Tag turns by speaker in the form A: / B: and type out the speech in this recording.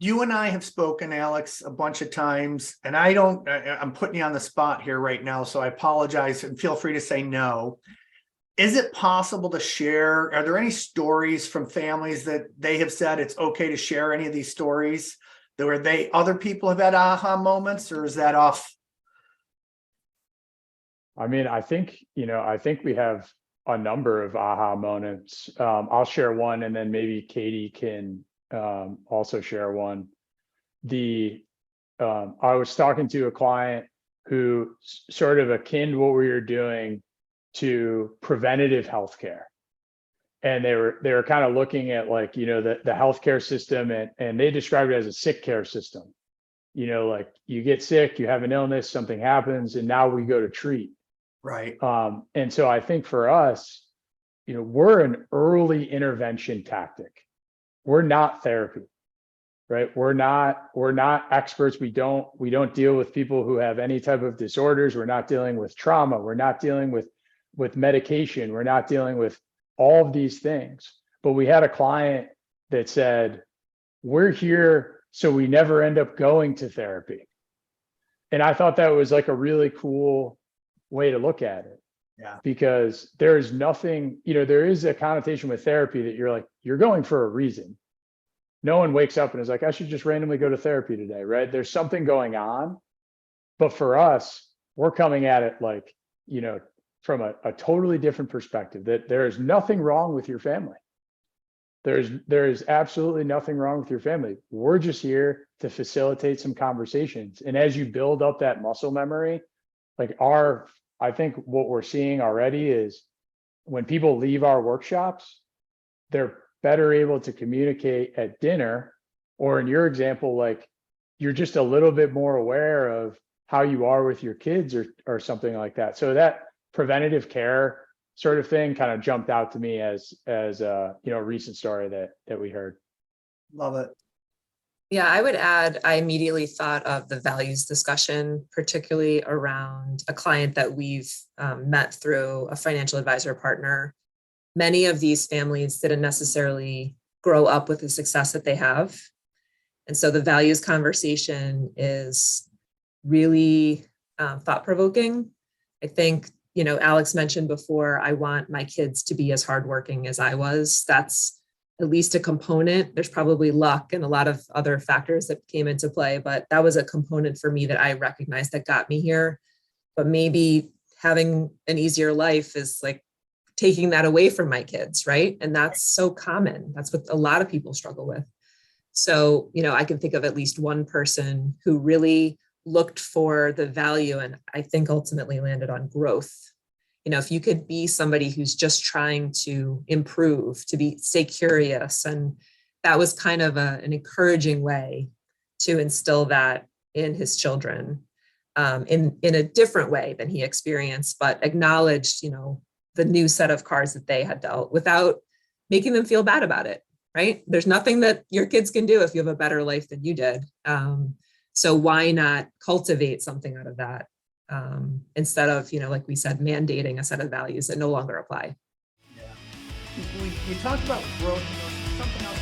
A: You and I have spoken, Alex, a bunch of times, and I'm putting you on the spot here right now, so I apologize and feel free to say no. Is it possible to share? Are there any stories from families that they have said it's okay to share any of these stories where other people have had aha moments, or is that off?
B: I mean, I think we have a number of aha moments. I'll share one, and then maybe Katie can also share one. I was talking to a client who sort of akin what we were doing to preventative healthcare. And they were kind of looking at, like, the healthcare system, and they described it as a sick care system. Like, you get sick, you have an illness, something happens, and now we go to treat.
A: Right.
B: And so I think for us, we're an early intervention tactic. We're not therapy, right? We're not experts. We don't deal with people who have any type of disorders. We're not dealing with trauma. We're not dealing with medication. We're not dealing with all of these things. But we had a client that said, we're here so we never end up going to therapy. And I thought that was like a really cool way to look at it.
A: Yeah.
B: Because there is nothing, there is a connotation with therapy that you're going for a reason. No one wakes up and is like, I should just randomly go to therapy today, right? There's something going on. But for us, we're coming at it like, from a totally different perspective, that there is nothing wrong with your family. There is absolutely nothing wrong with your family. We're just here to facilitate some conversations. And as you build up that muscle memory, like I think what we're seeing already is when people leave our workshops, they're better able to communicate at dinner, or in your example, like, you're just a little bit more aware of how you are with your kids or something like that. So that preventative care sort of thing kind of jumped out to me as a recent story that we heard.
A: Love it.
C: Yeah, I would add, I immediately thought of the values discussion, particularly around a client that we've met through a financial advisor partner. Many of these families didn't necessarily grow up with the success that they have. And so the values conversation is really thought-provoking. I think, Alex mentioned before, I want my kids to be as hardworking as I was. That's at least a component. There's probably luck and a lot of other factors that came into play, but that was a component for me that I recognized that got me here. But maybe having an easier life is like taking that away from my kids, right? And that's so common. That's what a lot of people struggle with. So, I can think of at least one person who really looked for the value, and I think ultimately landed on growth. If you could be somebody who's just trying to improve, stay curious, and that was kind of an encouraging way to instill that in his children, in a different way than he experienced, but acknowledged, the new set of cards that they had dealt without making them feel bad about it, right? There's nothing that your kids can do if you have a better life than you did. So why not cultivate something out of that? Instead of, like we said, mandating a set of values that no longer apply.
A: Yeah. We talked about growth. Something else